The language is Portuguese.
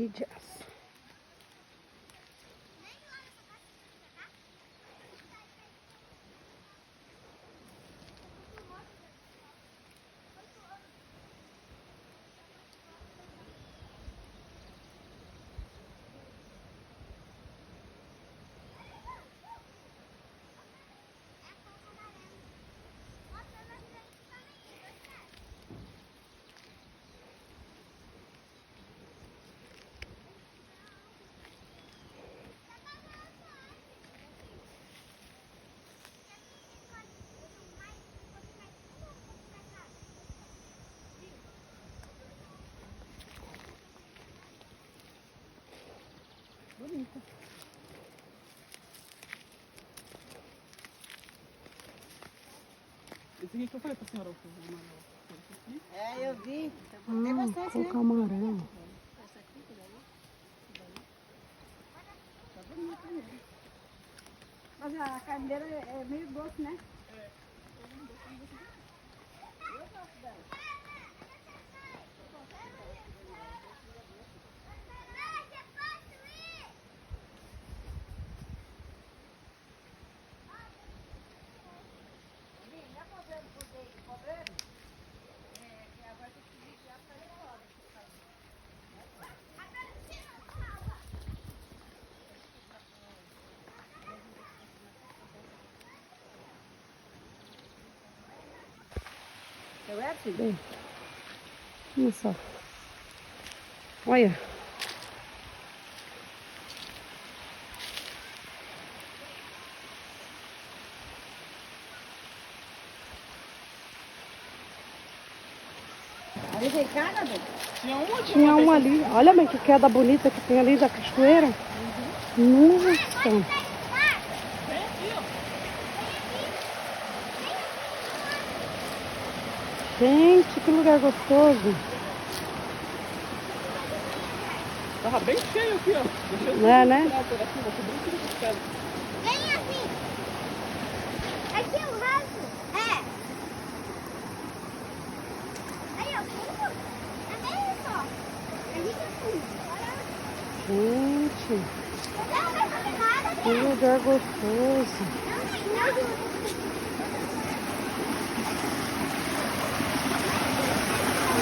Que jazz. Bonita. Esse aqui que eu falei pra senhora, o amarelo. É, eu vi. Tem bastante, né? Coco amarelo. Essa aqui, que daí. Tá bonito mesmo. Mas a carne dela é meio doce, né? É. Eu gosto dela. Bem, olha só. Olha. Ali tem cada, Bê? Tinha uma ali. Olha bem que queda bonita que tem ali da cachoeira. Nossa. Gente, que lugar gostoso. Tava bem cheio aqui, ó. Deixa eu É, né? tirar por aqui, vou cobrir tudo de pedra. Vem assim. Aqui é o raso. É. Aí, ó. Fundo. Também é só. A gente é fundo. Gente, Não vai fazer nada, que lugar gostoso. não.